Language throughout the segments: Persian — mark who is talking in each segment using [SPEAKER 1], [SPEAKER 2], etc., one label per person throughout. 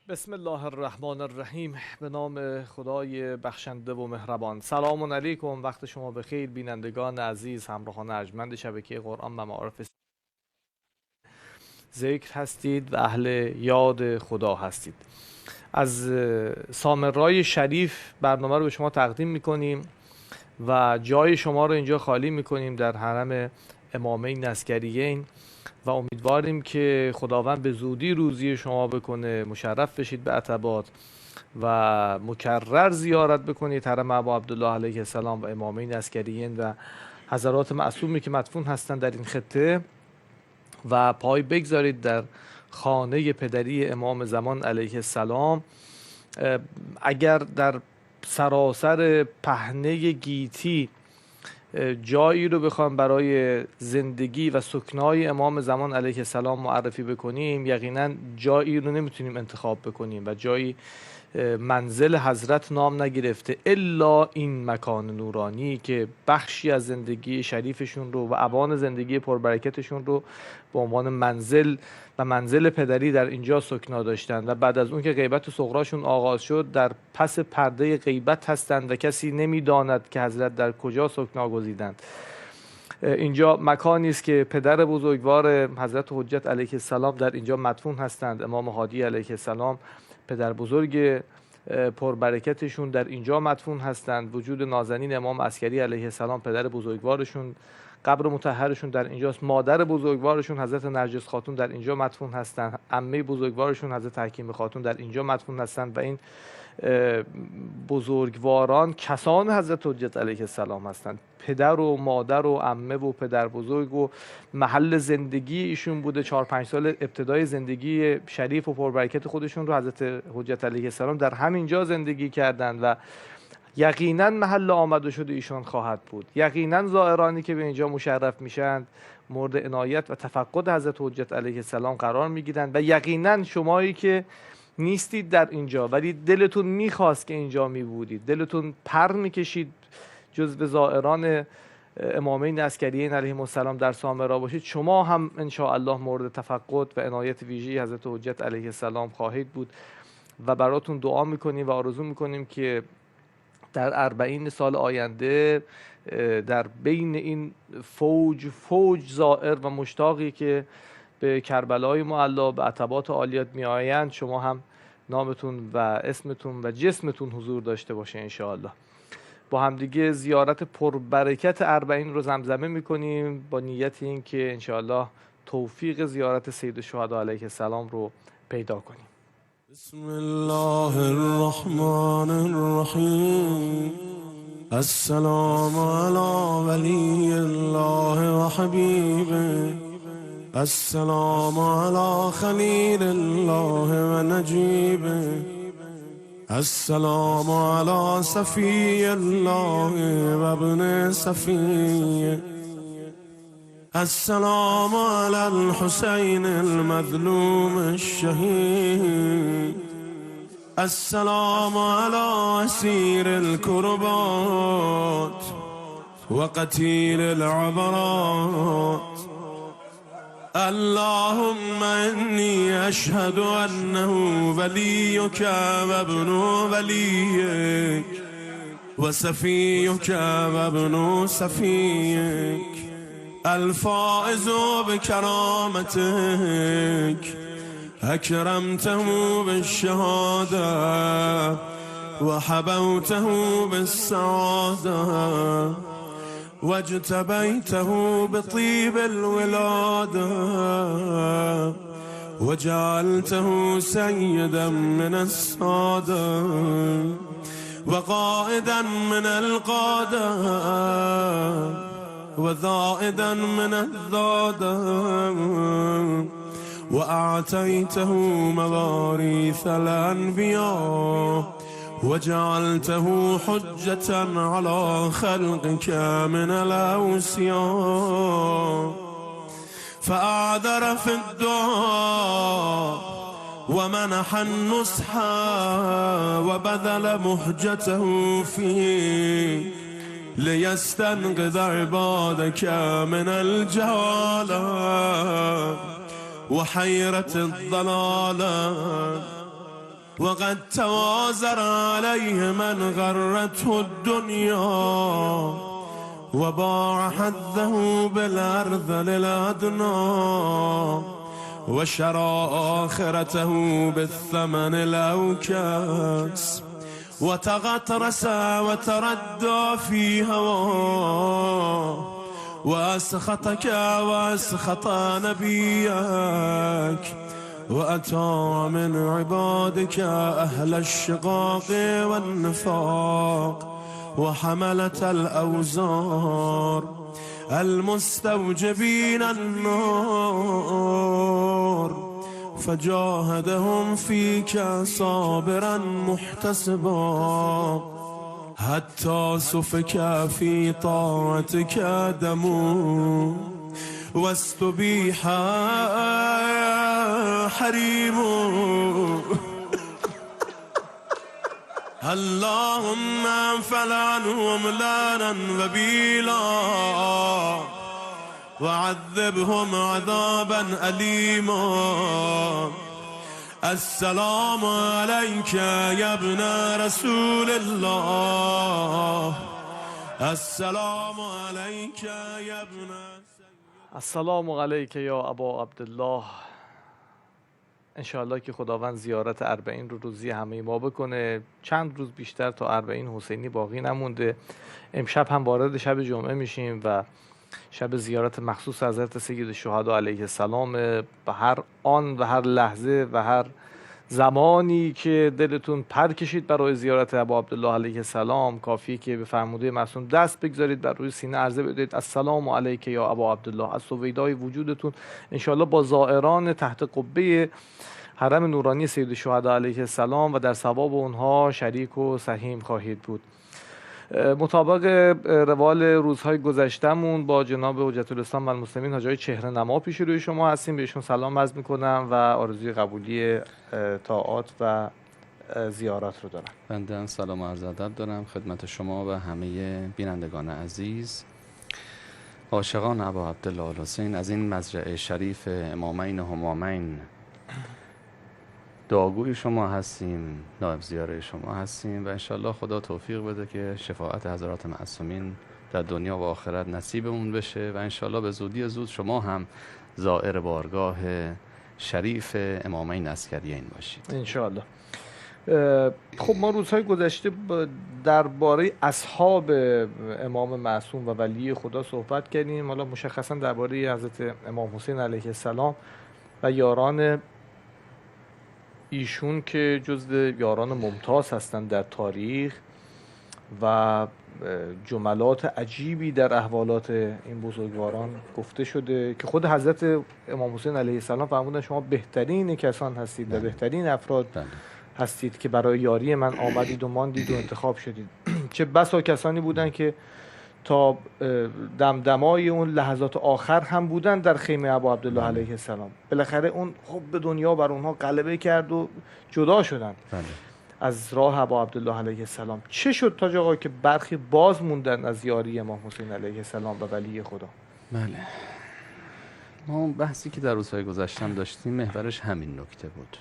[SPEAKER 1] بسم الله الرحمن الرحیم. به نام خدای بخشنده و مهربان. سلام علیکم، وقت شما بخیر بینندگان عزیز، همراهان ارجمند شبکه قرآن و معارف ذکر هستید و اهل یاد خدا هستید. از سامرای شریف برنامه رو به شما تقدیم میکنیم و جای شما رو اینجا خالی میکنیم در حرم امامین عسکریین و امیدواریم که خداوند به زودی روزی شما بکنه، مشرف بشید به عتبات و مکرر زیارت بکنید حرم ابا عبدالله علیه السلام و امامین عسکریین و حضرات معصومی که مدفون هستند در این خطه و پای بگذارید در خانه پدری امام زمان علیه السلام. اگر در سراسر پهنه گیتی جایی رو بخوام برای زندگی و سکنای امام زمان علیه السلام معرفی بکنیم، یقینا جایی رو نمیتونیم انتخاب بکنیم و جایی منزل حضرت نام نگرفته الا این مکان نورانی که بخشی از زندگی شریفشون رو و اوان زندگی پربرکتشون رو به عنوان منزل و منزل پدری در اینجا سکنا داشتند و بعد از اون که غیبت صغراشون آغاز شد در پس پرده غیبت هستند و کسی نمیداند که حضرت در کجا سکنا گزیدند. اینجا مکانی است که پدر بزرگوار حضرت حجت علیه السلام در اینجا مدفون هستند. امام هادی علیه السلام پدر بزرگ پربرکتشون در اینجا مدفون هستند. وجود نازنین امام عسکری علیه السلام پدر بزرگوارشون قبر مطهرشون در اینجاست. مادر بزرگوارشون حضرت نرجس خاتون در اینجا مدفون هستند. عمه بزرگوارشون حضرت حکیم خاتون در اینجا مدفون هستند و این بزرگواران کسان حضرت حجت علیه السلام هستند. پدر و مادر و عمه و پدر بزرگ و محل زندگی ایشون بوده. 4-5 سال ابتدای زندگی شریف و پربرکت خودشون رو حضرت حجت علیه السلام در همینجا زندگی کردند و یقینا محل آمد و شد ایشان خواهد بود. یقینا زائرانی که به اینجا مشرف میشند مورد عنایت و تفقد حضرت حجت علیه السلام قرار میگیرند و یقینا شمایی که نیستید در اینجا ولی دلتون میخواست که اینجا میبودید، دلتون پر میکشید جزو زائران امامین عسکریین علیهم السلام در سامرا باشید، شما هم ان شاء الله مورد تفقد و عنایت ویژه‌ای حضرت حجت علیه السلام خواهید بود و براتون دعا میکنیم و آرزو میکنیم که در 40 سال آینده در بین این فوج زائر و مشتاقی که به کربلای معلا به عتبات عالیات می آیند شما هم نامتون و اسمتون و جسمتون حضور داشته باشه ان شاء الله. با همدیگه زیارت پربرکت 40 رو زمزمه میکنیم با نیت این که ان شاء الله توفیق زیارت سید الشهدا علیه السلام رو پیدا کنیم.
[SPEAKER 2] بسم الله الرحمن الرحیم. السلام علی ولی الله و حبیبه. السلام علی خلیل الله و نجیبه. السلام علی صفی الله و ابن صفیه. السلام علی الحسین المظلوم الشهید. السلام علی اسیر الكربات و قتیل العبرات. اللهم إني أشهد أنه وليك وابن وليك وصفيك وابن صفيك الفائز بكرامتك أكرمته بالشهادة وحبوته بالسعادة واجتبيته بطيب الولادة وجعلته سيدا من السادة وقائدا من القادة وذائدا من الذادة وأعطيته مواريث الأنبياء وجعلته حجة على خلقك من الأوصياء فأعذر في الدعاء ومنح النصح وبذل مهجته فيه ليستنقذ عبادك من الجهالة وحيرة الضلالة وقد توازر عليه من غرته الدنيا وباع حظه بالأرذل الأدنى وشرى آخرته بالثمن الأوكس وتغطرس وتردى في هواه وأسخطك وأسخط نبيك وأتى من عبادك أهل الشقاق والنفاق وحملة الأوزار المستوجبين النار فجاهدهم فيك صابرا محتسبا حتى سفك في طاعتك دمه واستبيح حريمه اللهم فلعنهم لانا وبيلا وعذبهم عذابا أليما السلام عليك يا ابن رسول الله السلام عليك يا ابن
[SPEAKER 1] السلام علیک یا ابا عبدالله. انشاءالله که خداوند زیارت 40 رو روزی همه ما بکنه. چند روز بیشتر تا 40 حسینی باقی نمونده. امشب هم وارد شب جمعه میشیم و شب زیارت مخصوص حضرت سید الشهدا علیه السلام. به هر آن و هر لحظه و هر زمانی که دلتون پر کشید برای زیارت ابا عبدالله علیه السلام، کافیه که به فرموده معصوم دست بگذارید، بر روی سینه عرضه بدید السلام علیک یا ابا عبدالله. از سویدای وجودتون انشاءالله با زائران تحت قبه حرم نورانی سید الشهدا علیه السلام و در ثواب اونها شریک و سهیم خواهید بود. مطابق روال روزهای گذشتمون با جناب حجت الاسلام و المسلمین حاج آقای چهره نما پیش روی شما هستیم. بهشون سلام عرض میکنم و آرزوی قبولی طاعات و زیارات رو دارم.
[SPEAKER 3] بنده سلام و عرض ادب دارم خدمت شما و همه بینندگان عزیز. عاشقان ابا عبدالله الحسین از این مزرعه شریف امامین و همامین دعاگوی شما هستیم، نائب زیاره شما هستیم و انشالله خدا توفیق بده که شفاعت حضرات معصومین در دنیا و آخرت نصیبمون بشه و انشالله به زودی زود شما هم زائر بارگاه شریف امامین عسکریین باشید
[SPEAKER 1] انشالله. خب ما روزهای گذشته درباره اصحاب امام معصوم و ولی خدا صحبت کردیم. حالا مشخصا درباره حضرت امام حسین علیه السلام و یاران ایشون که جزو یاران ممتاز هستند در تاریخ و جملات عجیبی در احوالات این بزرگواران گفته شده که خود حضرت امام حسین علیه السلام فرمودن شما بهترین کسان هستید و بهترین افراد هستید که برای یاری من آمدید و ماندید و انتخاب شدید. چه بسا کسانی بودن که تا دمدمای اون لحظات آخر هم بودن در خیمه ابا عبدالله علیه السلام. بالاخره اون حب دنیا بر اونها غلبه کرد و جدا شدن از راه ابا عبدالله علیه السلام. چه شد تاج آقا که برخی باز موندن از یاری امام حسین علیه السلام و ولی خدا؟
[SPEAKER 3] بله، ما بحثی که در روزهای گذشتم داشتیم محورش همین نکته بود،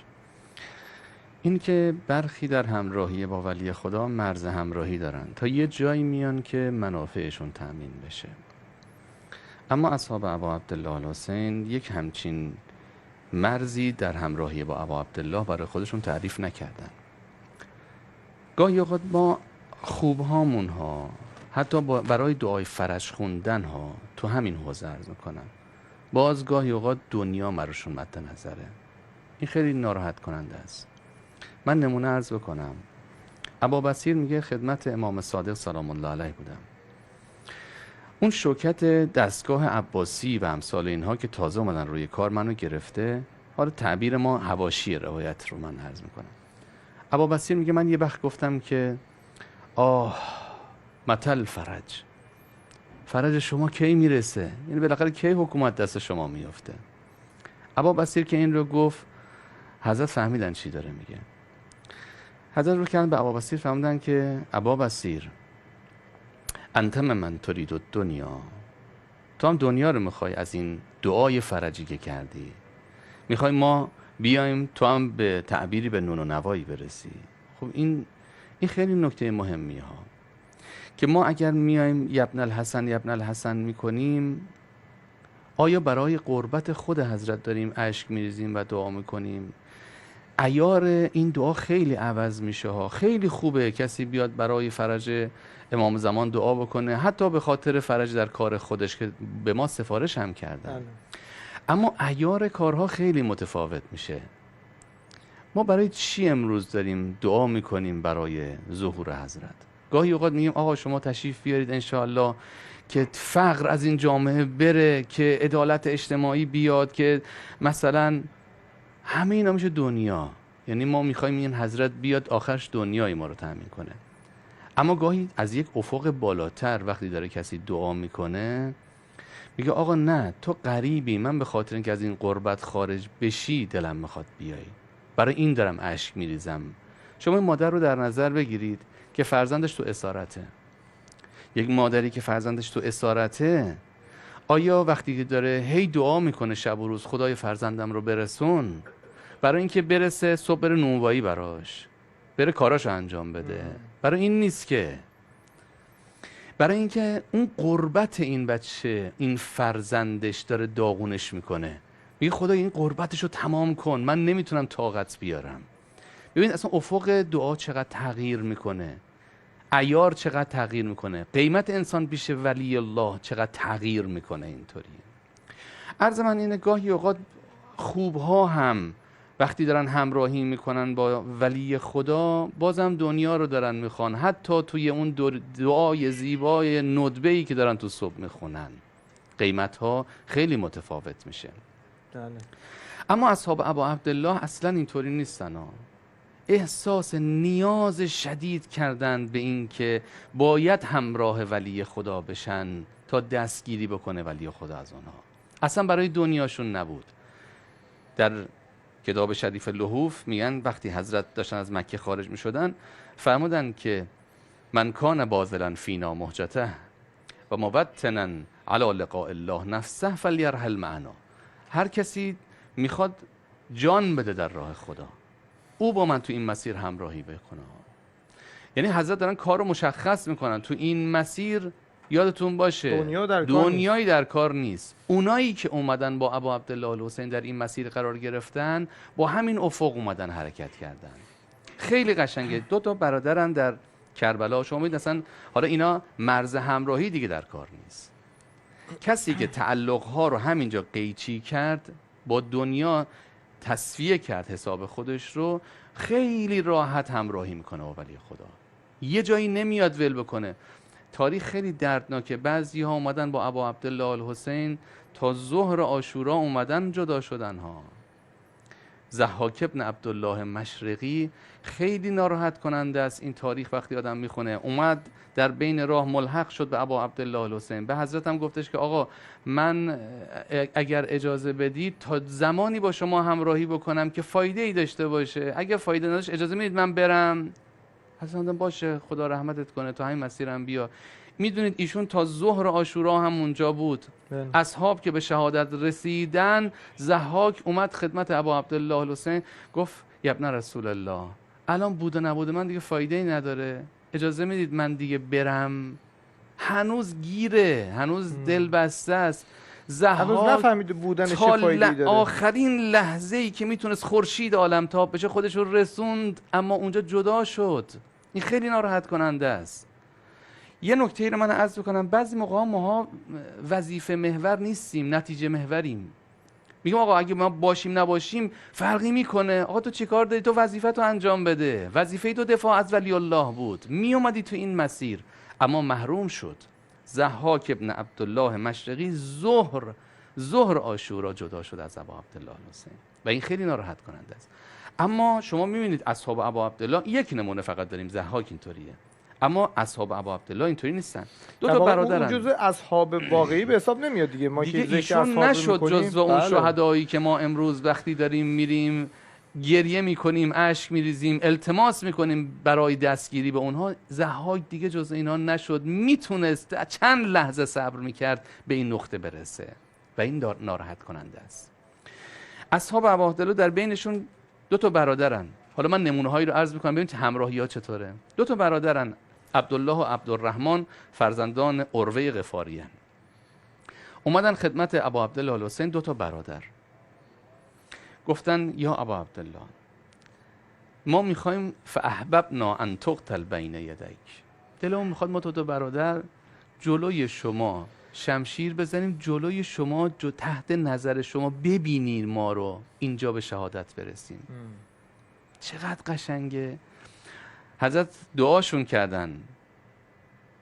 [SPEAKER 3] این که برخی در همراهی با ولی خدا مرز همراهی دارن تا یه جایی میان که منافعشون تأمین بشه، اما اصحاب ابا عبدالله الحسین یک همچین مرزی در همراهی با ابا عبدالله برای خودشون تعریف نکردن. گاهی اوقات ما خوبهامون ها حتی برای دعای فرج خوندن ها تو همین حوزه عرض میکنم باز گاهی اوقات دنیا براشون مد نظره. این خیلی ناراحت کننده است. من نمونه عرض بکنم. ابا بصیر میگه خدمت امام صادق سلام الله علیه بودم. اون شوکت دستگاه عباسی و امثال اینها که تازه اومدن روی کار منو گرفته. حالا تعبیر ما حواشی روایت رو من عرض میکنم. ابا بصیر میگه من یه وقت گفتم که متل فرج شما کی میرسه؟ یعنی بالاخره کی حکومت دست شما میفته؟ ابا بصیر که این رو گفت حضرت فهمیدن چی داره میگه. حضرت رو کردن به ابا بصیر فهمیدن که ابا بصیر انت من ترید الدنیا، تو هم دنیا رو میخوای از این دعای فرجی که کردی، میخوای ما بیایم تو هم به تعبیری به نون و نوایی برسی. خب این خیلی نکته مهمی ها که ما اگر میایم یبن الحسن میکنیم، آیا برای قربت خود حضرت داریم اشک میریزیم و دعا میکنیم؟ عیار این دعا خیلی عوض میشه ها. خیلی خوبه کسی بیاد برای فرج امام زمان دعا بکنه، حتی به خاطر فرج در کار خودش که به ما سفارش هم کردن. اما عیار کارها خیلی متفاوت میشه. ما برای چی امروز داریم دعا میکنیم برای ظهور حضرت؟ گاهی اوقات میگیم آقا شما تشریف بیارید انشاءالله که فقر از این جامعه بره، که عدالت اجتماعی بیاد، که مثلا همه اینا میشه دنیا. یعنی ما میخوایم این حضرت بیاد آخرش دنیای ما رو تامین کنه. اما گاهی از یک افق بالاتر وقتی داره کسی دعا میکنه میگه آقا نه، تو غریبی، من به خاطر اینکه از این غربت خارج بشی دلم میخواد بیای، برای این دارم اشک میریزم. شما این مادر رو در نظر بگیرید که فرزندش تو اسارته. یک مادری که فرزندش تو اسارته، آیا وقتی که داره هی دعا میکنه شب و روز خدای فرزندم رو برسون، برای اینکه برسه صبح بره نونوایی براش، بره کاراشو انجام بده، برای این نیست که، برای اینکه اون قربت این بچه، این فرزندش داره داغونش میکنه. میگه خدای این قربتش رو تمام کن، من نمیتونم طاقت بیارم. ببین اصلا افق دعا چقدر تغییر میکنه، عیار چقدر تغییر میکنه، قیمت انسان پیش ولی الله چقدر تغییر میکنه. اینطوری عرض من اینه گاهی اوقات خوبها هم وقتی دارن همراهی میکنن با ولی خدا، بازم دنیا رو دارن میخوان، حتی توی اون دعای زیبای ندبه‌ای که دارن تو صبح میخونن قیمت ها خیلی متفاوت میشه. اما اصحاب ابا عبدالله اصلا اینطوری نیستن ها. احساس نیاز شدید کردن به این که باید همراه ولی خدا بشن تا دستگیری بکنه ولی خدا از اونها. اصلا برای دنیاشون نبود. در کتاب شریف لحوف میگن وقتی حضرت داشتن از مکه خارج میشدن فرمودن که من کان باذلا فینا مهجته و موطنا علی لقاء الله نفسه فلیرحل معنا. هر کسی میخواد جان بده در راه خدا، او با من تو این مسیر همراهی بکنه. یعنی حضرت دارن کار رو مشخص میکنن تو این مسیر. یادتون باشه دنیایی در کار نیست. اونایی که اومدن با ابا عبدالله الحسین در این مسیر قرار گرفتن با همین افق اومدن حرکت کردن. خیلی قشنگه. 2 برادرن در کربلا. شما میدید اصلا حالا اینا مرز همراهی دیگه در کار نیست. کسی که تعلقها رو همینجا قیچی کرد، با دنیا تصفیه کرد حساب خودش رو، خیلی راحت همراهی میکنه با ولی خدا. یه جایی نمیاد ول بکنه. تاریخ خیلی دردناکه. بعضی ها اومدن با ابا عبدالله الحسین تا ظهر عاشورا اومدن جدا شدن ها. ضحاک ابن عبدالله مشرقی خیلی ناراحت کننده است این تاریخ وقتی آدم میخونه. اومد در بین راه ملحق شد به ابا عبدالله الحسین. به حضرت هم گفتش که آقا من اگر اجازه بدید تا زمانی با شما همراهی بکنم که فایده ای داشته باشه، اگه فایده نداشت اجازه میدید من برم؟ حضرت باشه خدا رحمتت کنه تا همین مسیرم بیا. میدونید ایشون تا ظهر عاشورا هم اونجا بود. اصحاب که به شهادت رسیدن، ضحاک اومد خدمت ابا عبدالله الحسین گفت یا ابن رسول الله، الان بوده نبوده من دیگه فایده ای نداره، اجازه میدید من دیگه برم؟ هنوز گیره، هنوز دل بسته است.
[SPEAKER 1] هنوز نفهمیده بودنش چه فایده داره.
[SPEAKER 3] آخرین لحظه ای که میتونست خورشید عالمتاب بشه خودش رو رسوند، اما اونجا جدا شد. این خیلی ناراحت کننده است. یه نکته ای رو من عرض بکنم، بعضی موقع ما وظیفه محور نیستیم، نتیجه محوریم. میگم آقا اگه ما باشیم نباشیم فرقی میکنه. آقا تو چیکار داری؟ تو وظیفه تو انجام بده. وظیفه تو دفاع از ولی الله بود. میومدی تو این مسیر اما محروم شد. ضحاک ابن عبدالله مشرقی ظهر عاشورا جدا شد از ابا عبدالله الحسین و این خیلی ناراحت کننده است. اما شما میبینید اصحاب ابا عبدالله، یک نمونه فقط داریم، ضحاک اینطوریه، اما اصحاب ابا عبدالله اینطوری نیستن. 2 برادرن.
[SPEAKER 1] اون جزء اصحاب واقعی به حساب نمیاد دیگه. ما
[SPEAKER 3] دیگه
[SPEAKER 1] که
[SPEAKER 3] ایشون نشد جزء اون شهدایی که ما امروز وقتی داریم میریم گریه میکنیم، اشک میریزیم، التماس میکنیم برای دستگیری به اونها. ضحاک دیگه جزء اینا نشد. میتونست چند لحظه صبر میکرد به این نقطه برسه و این ناراحت کننده است. اصحاب ابا عبدالله در بینشون 2 تا برادرن. حالا من نمونه هایی رو عرض میکنم ببینید همراهی ها چطوره. 2 تا برادرن، عبدالله و عبدالرحمن، فرزندان عروه غفاری هن. اومدن خدمت ابا عبدالله الحسین 2 تا برادر، گفتن یا ابا عبدالله ما میخوایم فاحببنا ان تقتل بین یدیک، دلمون میخواد ما 2 برادر جلوی شما شمشیر بزنیم، جلوی شما تحت نظر شما ببینید ما رو اینجا به شهادت برسیم. چقدر قشنگه. حضرت دعاشون کردن،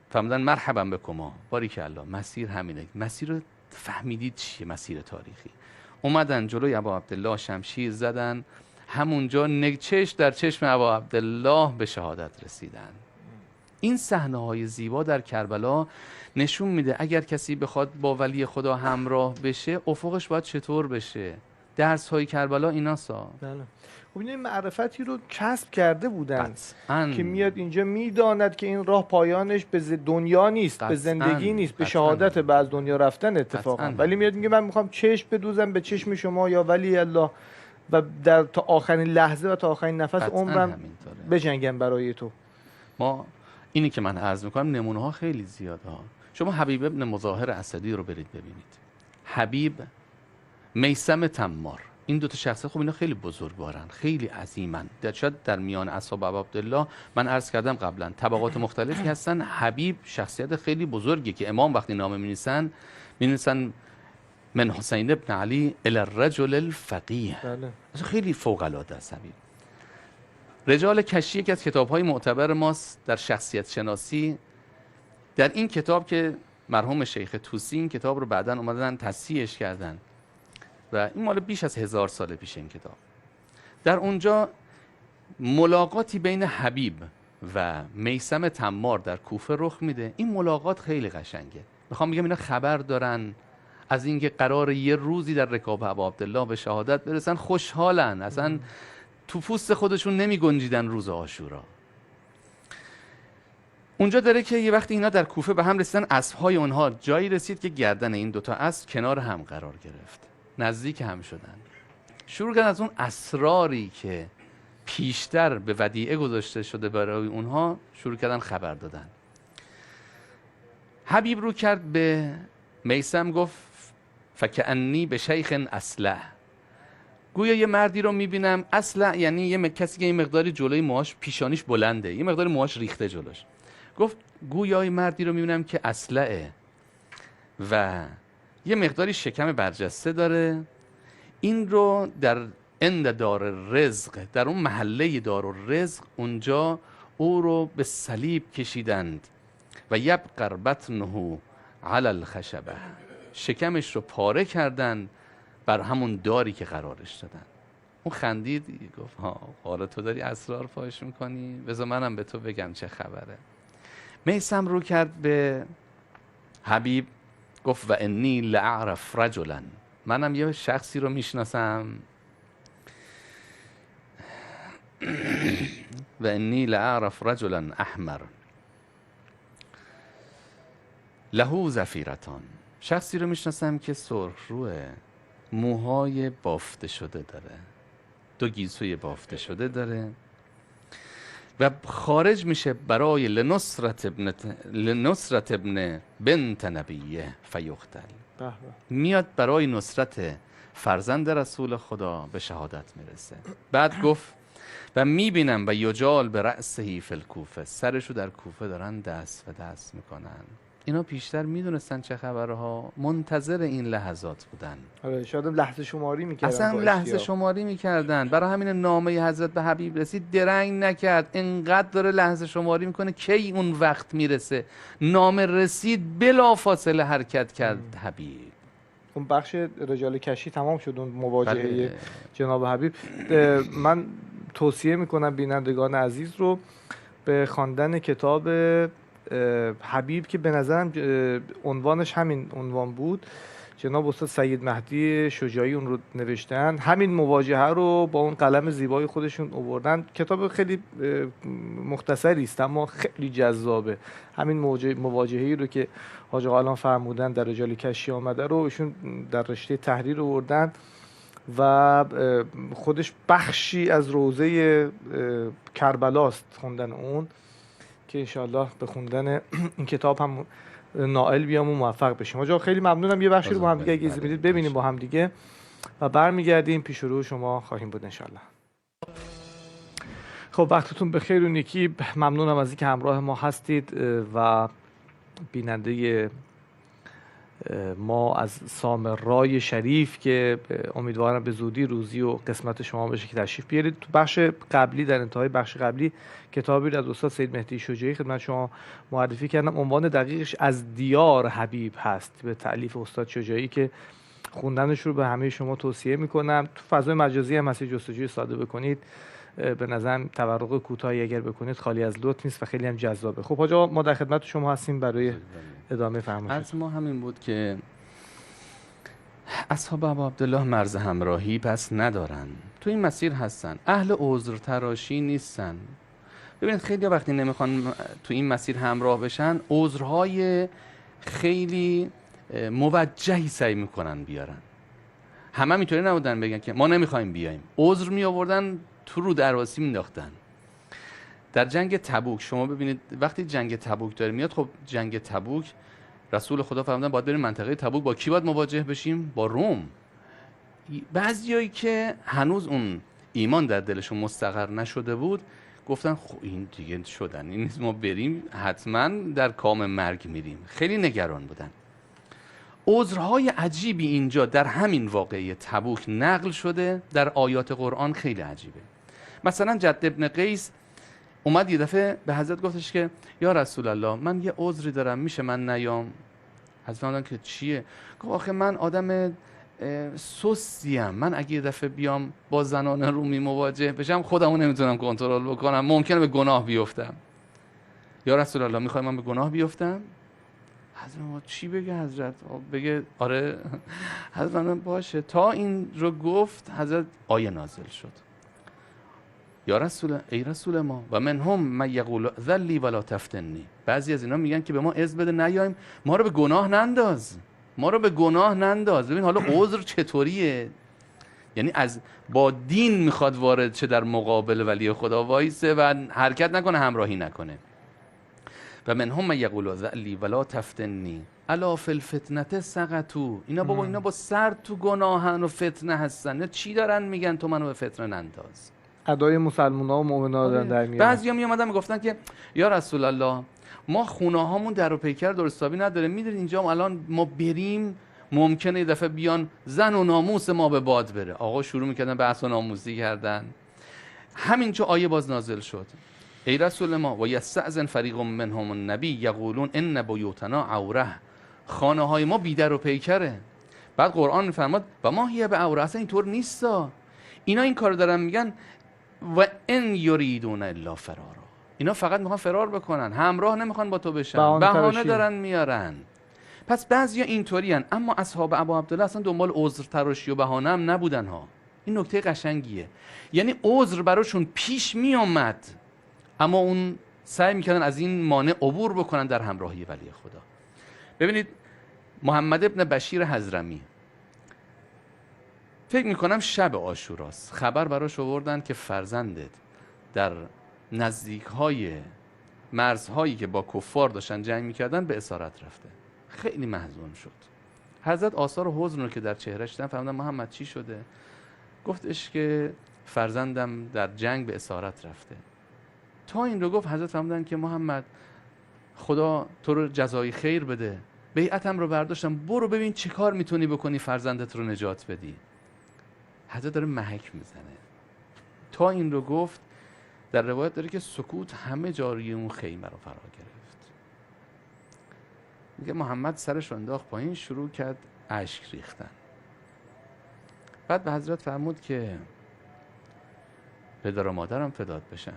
[SPEAKER 3] فرمودن مرحبا بکما، باریکالله، مسیر همینه. مسیر رو فهمیدید چیه؟ مسیر تاریخی. اومدن جلوی ابا عبدالله شمشیر زدن، همونجا چش در چشم ابا عبدالله به شهادت رسیدن. این صحنه‌های زیبا در کربلا نشون میده اگر کسی بخواد با ولی خدا همراه بشه افقش باید چطور بشه. درس های کربلا ایناسا.
[SPEAKER 1] بله. خب این معرفتی رو کسب کرده بودن
[SPEAKER 3] قطعاً.
[SPEAKER 1] که میاد اینجا میداند که این راه پایانش به دنیا نیست،
[SPEAKER 3] قطعاً.
[SPEAKER 1] به زندگی نیست، به
[SPEAKER 3] قطعاً.
[SPEAKER 1] شهادت به از دنیا رفتن اتفاقا.
[SPEAKER 3] قطعاً.
[SPEAKER 1] ولی میاد میگه من میخوام چشم بدوزم به چشم شما یا ولی الله و در تا آخرین لحظه و تا آخرین نفس
[SPEAKER 3] قطعاً
[SPEAKER 1] عمرم
[SPEAKER 3] همینطوره.
[SPEAKER 1] بجنگم برای تو.
[SPEAKER 3] ما اینی که من عرض میکنم نمونه ها خیلی زیاده ها. شما حبیب ابن مظاهر اسدی رو برید ببینید، حبیب، میثم تمار، این 2 تا شخصیت خب اینا خیلی بزرگوارن، خیلی عظیمن. شاید در میان اصحاب ابا عبدالله من عرض کردم قبلا طبقات مختلفی هستن. حبیب شخصیت خیلی بزرگی که امام وقتی نامه می‌نویسن من حسین ابن علی الی الرجل الفقیه.
[SPEAKER 1] بله.
[SPEAKER 3] خیلی فوق العاده است حبیب. رجال کشی یکی از کتاب‌های معتبر ماست در شخصیت شناسی. در این کتاب که مرحوم شیخ طوسی این کتاب رو بعداً اومدن تصحیحش کردن و این مال بیش از 1000 سال پیش این کتاب. در اونجا ملاقاتی بین حبیب و میثم تمار در کوفه رخ میده. این ملاقات خیلی قشنگه. میخوام بگم اینا خبر دارن از اینکه قرار یه روزی در رکاب ابا عبدالله به شهادت برسن، خوشحالن، اصلا تو پوست خودشون نمی گنجیدن روز عاشورا. اونجا داره که یه وقتی اینا در کوفه به هم رسیدن، اسب‌های اونها جایی رسید که گردن این 2 تا اسب کنار هم قرار گرفت، نزدیک هم شدن. شروع کردن از اون اسراری که پیشتر به ودیعه گذاشته شده برای اونها شروع کردن خبر دادن. حبیب رو کرد به میثم، گفت فکأنی به شیخ اصلح، گویا یه مردی رو میبینم. اصلح یعنی یه کسی که یه مقداری جلوی موهاش پیشانیش بلنده، یه مقداری موهاش ریخته جلوش. گفت گویا یه مردی رو میبینم که اصلحه و یه مقداری شکم برجسته داره. این رو در عند دار رزق، در اون محله دار رزق، اونجا او رو به صلیب کشیدند و یبقر بطنه علی الخشبه، شکمش رو پاره کردن بر همون داری که قرارش دادن. اون خندید، گفت ها حالا تو داری اسرار فاش میکنی، بذار منم به تو بگم چه خبره. میثم رو کرد به حبیب، گفت و انی لاعرف رجلا، منم یه شخصی رو میشناسم و انی لاعرف رجلا احمر له زفیرتان، شخصی رو میشناسم که سرخ روه، موهای بافته شده داره، 2 گیسوی بافته شده داره و خارج میشه برای لنصرت ابن بنت نبیه فیقتل، میاد برای نصرت فرزند رسول خدا به شهادت میرسه. بعد گفت و میبینم و یجال به رأسه فی الکوفه، سرشو در کوفه دارن دست و دست میکنن. اینا پیشتر میدونستن چه خبرها، منتظر این لحظات بودن.
[SPEAKER 1] آره، شاید لحظه شماری میکردن،
[SPEAKER 3] اصلا لحظه شماری میکردن. برای همین نامه حضرت به حبیب رسید، درنگ نکرد، انقدر داره لحظه شماری میکنه کی اون وقت میرسه. نامه رسید بلا فاصله حرکت کرد حبیب.
[SPEAKER 1] اون بخش رجال کشی تمام شد، اون مواجهه جناب حبیب. من توصیه میکنم بینندگان عزیز رو به خواندن کتاب حبیب که به نظرم عنوانش همین عنوان بود. جناب استاد سید مهدی شجاعی اون رو نوشتن، همین مواجهه رو با اون قلم زیبای خودشون آوردن. کتاب خیلی مختصری است اما خیلی جذابه. همین مواجهه‌ای رو که حاج آقا الان فرمودن در رجال کشی آمده رو ایشون در رشته تحریر آوردن و خودش بخشی از روضه کربلاست خوندن اون، که انشاءالله به خوندن این کتاب هم نائل بیام و موفق بشیم. آقا خیلی ممنونم. یه بخشی رو با هم دیگه اگه اجازه بدید ببینیم با هم دیگه و برمیگردیم پیش رو شما خواهیم بود انشاءالله. خب وقتتون بخیر و نیکی. ممنونم از اینکه همراه ما هستید و بیننده ما از سامرای شریف که امیدوارم به زودی روزی و قسمت شما بشه که تشریف بیارید. تو بخش قبلی، در انتهای بخش قبلی، کتابی رو از استاد سید مهدی شجاعی خدمت شما معرفی کردم. عنوان دقیقش از دیار حبیب هست، به تألیف استاد شجاعی که خوندنش رو به همه شما توصیه میکنم. تو فضای مجازی هم هست، جستجوی ساده بکنید. به نظرم تورق کوتاهی اگر بکنید خالی از لطف نیست و خیلی هم جذابه. خب حاجا ما در خدمت شما هستیم برای ادامه فرمایش.
[SPEAKER 3] از ما همین بود که اصحاب ابا عبدالله مرز همراهی پس ندارن، تو این مسیر هستن، اهل عذر تراشی نیستن. ببینید خیلی وقتی نمیخوان تو این مسیر همراه بشن، عذرهای خیلی موجهی سعی میکنن بیارن. همه اینطوری نبودن بگن که ما نمیخوایم بیایم، عذر می آوردن تو رو درواسی مینداختن. در جنگ تبوک شما ببینید وقتی جنگ تبوک داره میاد، خب جنگ تبوک رسول خدا فرمودن باید بریم منطقه تبوک، با کی باید مواجه بشیم؟ با روم. بعضیایی که هنوز اون ایمان در دلشون مستقر نشده بود گفتن خب این دیگه شدن، این نیست ما بریم حتما در کام مرگ میریم. خیلی نگران بودن. عذرهای عجیبی اینجا در همین واقعه تبوک نقل شده در آیات قرآن، خیلی عجیبه. مثلا جد ابن قیس اومد یه دفعه به حضرت گفتش که یا رسول الله من یه عذری دارم، میشه من نیام؟ حضرت فرمودن که چیه؟ گفت آخه من آدم سستیم، من اگه یه دفعه بیام با زنان رومی مواجه بشم خودمو نمیتونم کنترل بکنم، ممکنه به گناه بیفتم. یا رسول الله میخوای من به گناه بیفتم؟ حضرت چی بگه حضرت؟ بگه آره. حضرت باشه. تا این رو گفت حضرت آیه نازل شد. یا رسول، ای رسول ما، و منهم من یقول ذلی ولا تفتنی. بعضی از اینا میگن که به ما اذن بده نیایم، ما رو به گناه ننداز، ما رو به گناه ننداز. ببین حالا عذر چطوریه؟ یعنی از با دین میخواد وارد شه در مقابل ولی خدا وایسه و حرکت نکنه، همراهی نکنه. و منهم من یقول ذلی ولا تفتنی الا فی الفتنه سقطوا. اینا بابا اینا با سر تو گناهن و فتنه هستن، چی دارن میگن تو منو به فتنه ننداز؟
[SPEAKER 1] ادای مسلمان‌ها و مؤمن‌ها دارن در میاد.
[SPEAKER 3] بعضیا میومدن میگفتن که یا رسول الله ما خونه هامون در و پیکر درستابی نداره، میدونید اینجا الان ما بریم ممکنه یه دفعه بیان زن و ناموس ما به باد بره. آقا شروع میکردن بحث و ناموسی کردن. همینجا آیه باز نازل شد. ای رسول ما و یستأذن فریق منهم النبی یقولون ان بیوتنا عوره. خانه های ما بی در و پیکره. بعد قرآن میفرماد و ما هی به عوره، اصلا اینطور نیستا. اینا این کارو دارن میگن و ان یریدون الا فرارا. اینا فقط میخوان فرار بکنن، همراه نمیخوان با تو بشن، بهانه دارن میارن. پس بعضیا اینطورین. اما اصحاب ابا عبدالله اصلا دنبال عذر تراشی و بهانه هم نبودن ها. این نکته قشنگیه. یعنی عذر براشون پیش میومد اما اون سعی میکردن از این مانع عبور بکنن در همراهی ولی خدا. ببینید محمد ابن بشیر حضرمی فکر میکنم شب عاشوراست، خبر براش آوردن که فرزندت در نزدیک‌های مرزهایی که با کفار داشتن جنگ میکردن به اسارت رفته. خیلی محزون شد. حضرت آثار حزن رو که در چهرهش دیدن فرمودن محمد چی شده؟ گفتش که فرزندم در جنگ به اسارت رفته. تا این رو گفت حضرت فرمودن که محمد خدا تو رو جزای خیر بده، بیعتم رو برداشتم، برو ببین چه کار میتونی بکنی فرزندت رو نجات بدی. حضرت داره محک میزنه. تا این رو گفت در روایت داره که سکوت همه جاری اون خیمه رو فرا گرفت. میگه محمد سرش رو انداخت پایین، شروع کرد اشک ریختن. بعد به حضرت فرمود که پدر و مادرم فدات بشن،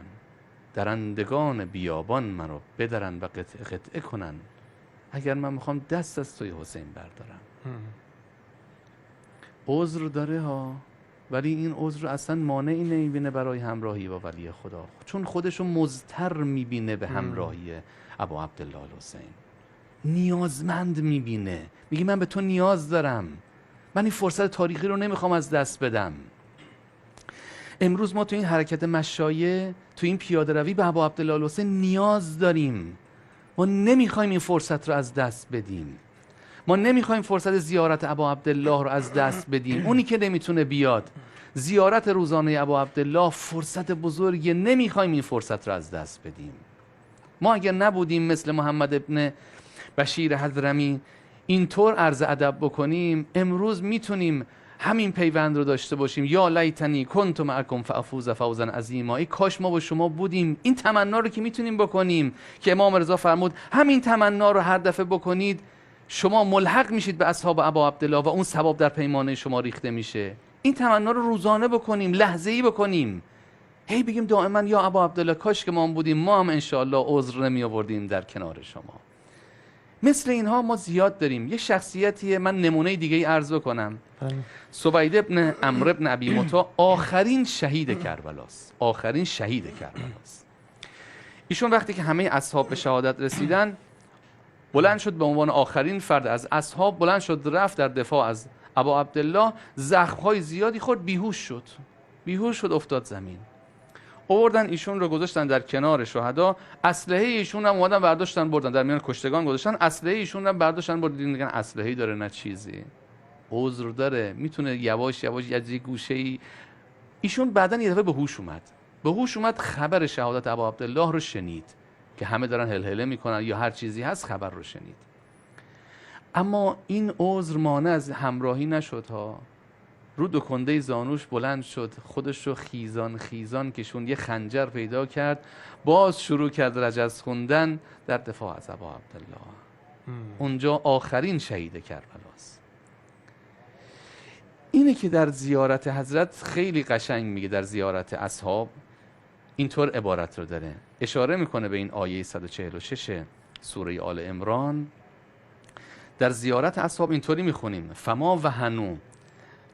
[SPEAKER 3] درندگان بیابان منو بدرن و قطعه قطعه کنن اگر من میخوام دست از توی حسین بردارم. عذر داره ها، ولی این عذر اصلا مانعی نمیبینه برای همراهی با ولی خدا، چون خودشو مضطر میبینه به همراهی ابا عبدالله الحسین، نیازمند میبینه. میگه من به تو نیاز دارم، من این فرصت تاریخی رو نمیخوام از دست بدم. امروز ما تو این حرکت مشایع، تو این پیاده روی به ابا عبدالله الحسین نیاز داریم. ما نمیخوایم این فرصت رو از دست بدیم. ما نمیخوایم فرصت زیارت ابا عبدالله رو از دست بدیم. اونی که نمیتونه بیاد، زیارت روزانه ابا عبدالله فرصت بزرگی، نمیخوایم این فرصت رو از دست بدیم. ما اگر نبودیم مثل محمد ابن بشیر حضرمی اینطور عرض ادب بکنیم، امروز میتونیم همین پیوند رو داشته باشیم. یا لیتنی کنت معکم فافوز فوزا عظیما. ای کاش ما با شما بودیم. این تمنا رو که میتونیم بکنیم که امام رضا فرمود همین تمنا رو هر دفعه بکنید شما ملحق میشید به اصحاب ابا عبدالله و اون ثواب در پیمانه شما ریخته میشه. این تمنا رو روزانه بکنیم، لحظه‌ای بکنیم. هی بگیم دائما یا ابا عبدالله کاش که ما بودیم، ما هم انشاءالله عذر نمی آوردیم در کنار شما. مثل اینها ما زیاد داریم. یه شخصیتیه، من نمونه دیگه ای عرض بکنم. سوید ابن عمرو ابن ابی مطاع آخرین شهید کربلاست. آخرین شهید کربلاست. ایشون وقتی که همه اصحاب به شهادت رسیدن، بلند شد به عنوان آخرین فرد از اصحاب، بلند شد رفت در دفاع از ابا عبدالله. زخم‌های زیادی خورد، بیهوش شد افتاد زمین. آوردن ایشون رو گذاشتن در کنار شهدا. اسلحه ایشون هم اومدن برداشتن بردن در میان کشتگان گذاشتن. اسلحه ایشون هم برداشتن بردن. دیدن اسلحه‌ای داره نه چیزی، عذر داره، میتونه یواش یواش از یه گوشه‌ای. ایشون بعدن یه دفعه به هوش اومد خبر شهادت ابا عبدالله رو شنید که همه دارن هلهله میکنن یا هر چیزی هست، خبر رو شنید. اما این عذر مانع از همراهی نشد ها. رو دو کنده زانوش بلند شد، خودش رو خیزان کشون، یه خنجر پیدا کرد، باز شروع کرد رجز خوندن در دفاع از ابا عبدالله. اونجا آخرین شهید کربلاست. اینه که در زیارت حضرت خیلی قشنگ میگه، در زیارت اصحاب اینطور عبارت رو داره، اشاره میکنه به این آیه 146 سوره آل عمران. در زیارت اصحاب اینطوری میخونیم: فما وهنوا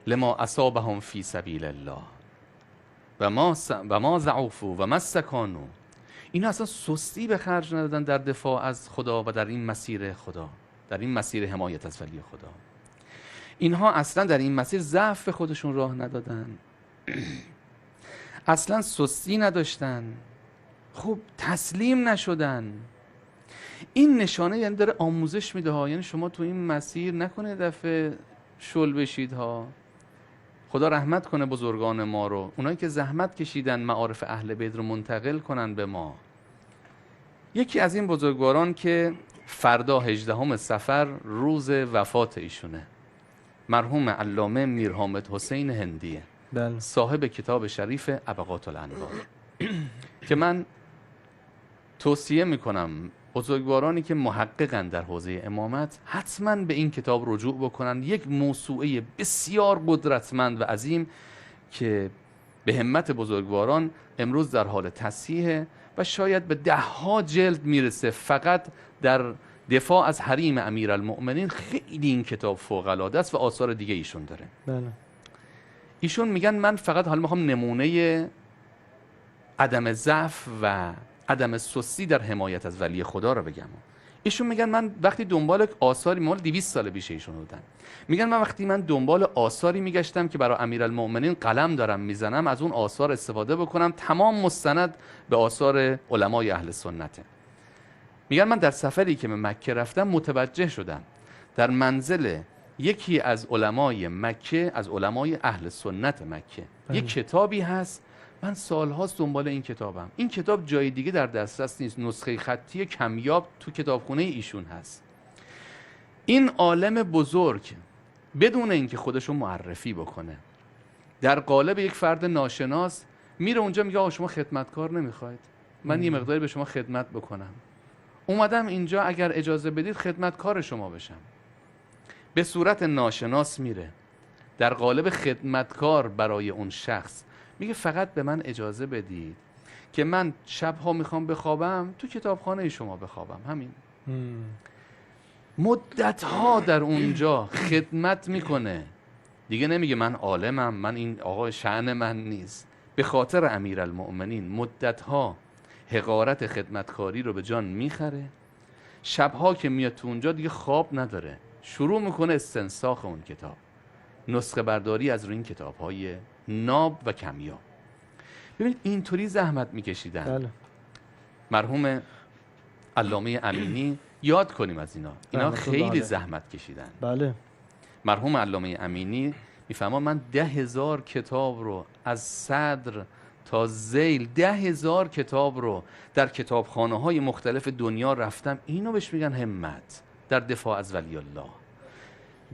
[SPEAKER 3] لما اصابهم فی سبیل الله و ما ضعفوا و ما استکانوا. اینا اصلا سستی به خرج ندادن در دفاع از خدا و در این مسیر خدا، در این مسیر حمایت از ولی خدا. اینها اصلا در این مسیر ضعف به خودشون راه ندادن، اصلا سستی نداشتن، خب تسلیم نشدن. این نشانه یعنی داره آموزش میده ها. یعنی شما تو این مسیر نکنه دفعه شل بشید ها. خدا رحمت کنه بزرگان ما رو، اونایی که زحمت کشیدن معارف اهل بیت رو منتقل کنن به ما. یکی از این بزرگواران که فردا 18 صفر روز وفات ایشونه، مرحوم علامه میر حامد حسین هندیه، صاحب کتاب شریف ابقات الانوار که من توصیه میکنم بزرگوارانی که محققن در حوزه امامت حتما به این کتاب رجوع بکنن. یک موسوعه بسیار قدرتمند و عظیم که به همت بزرگواران امروز در حال تصحیح و شاید به 10 جلد میرسه، فقط در دفاع از حریم امیرالمؤمنین. خیلی این کتاب فوق العاده است و آثار دیگه ایشون داره.
[SPEAKER 1] بله.
[SPEAKER 3] ایشون میگن من فقط حالا میخوام نمونه عدم ضعف و عدم سستی در حمایت از ولی خدا رو بگم. ایشون میگن من وقتی دنبال آثاری، مال 200 سال پیش ایشون بودن، میگن من دنبال آثاری میگشتم که برای امیرالمؤمنین قلم دارم میزنم، از اون آثار استفاده بکنم، تمام مستند به آثار علمای اهل سنته. میگن من در سفری که به مکه رفتم متوجه شدم در منزل یکی از علمای مکه، از علمای اهل سنت مکه، یک کتابی هست. من سالهاست دنبال این کتابم. این کتاب جای دیگه در دسترس نیست، نسخه خطی کمیاب تو کتابخونه ایشون هست. این عالم بزرگ بدون اینکه خودشو معرفی بکنه، در قالب یک فرد ناشناس میره اونجا میگه آقا شما خدمتکار نمیخواید؟ من یه مقداری به شما خدمت بکنم. اومدم اینجا، اگر اجازه بدید خدمتکار شما بشم. به صورت ناشناس میره در قالب خدمتکار برای اون شخص، میگه فقط به من اجازه بدید که من شبها میخوام بخوابم تو کتابخانه شما بخوابم. همین. مدتها در اونجا خدمت میکنه. دیگه نمیگه من عالمم، من این آقا شأن من نیست. به خاطر امیرالمؤمنین مدتها حقارت خدمتکاری رو به جان میخره. شبها که میاد تو اونجا دیگه خواب نداره، شروع میکنه استنساخ اون کتاب. نسخه برداری از روی این کتاب‌های ناب و کمیاب. ببینید اینطوری زحمت می‌کشیدن.
[SPEAKER 1] بله.
[SPEAKER 3] مرحوم علامه امینی، یاد کنیم از اینا خیلی
[SPEAKER 1] بله.
[SPEAKER 3] زحمت کشیدن.
[SPEAKER 1] بله.
[SPEAKER 3] مرحوم علامه امینی میفهمم من 10,000 کتاب رو از صدر تا ذیل 10,000 کتاب رو در کتابخانه‌های مختلف دنیا رفتم. اینو بهش میگن همت در دفاع از ولی الله.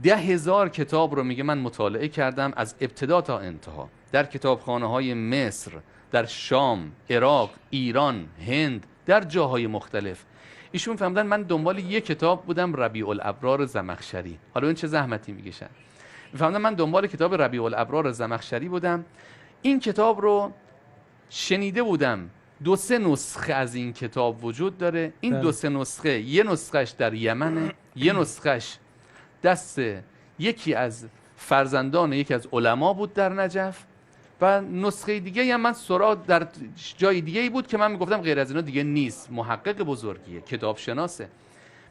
[SPEAKER 3] 10,000 کتاب رو میگه من مطالعه کردم از ابتدا تا انتها در کتابخانه‌های مصر، در شام، عراق، ایران، هند، در جاهای مختلف. ایشون فهمیدن من دنبال یک کتاب بودم، ربیع الابرار زمخشری. حالا این چه زحمتی میکشن. فهمیدن من دنبال کتاب ربیع الابرار زمخشری بودم. این کتاب رو شنیده بودم 2-3 نسخه از این کتاب وجود داره. این 2-3 نسخه، یه نسخهش در یمنه، یه نسخهش دست یکی از فرزندان یکی از علما بود در نجف، و نسخه دیگه هم من سراغ در جای دیگه ای بود که من میگفتم غیر از اینا دیگه نیست. محقق بزرگیه، کتاب شناسه.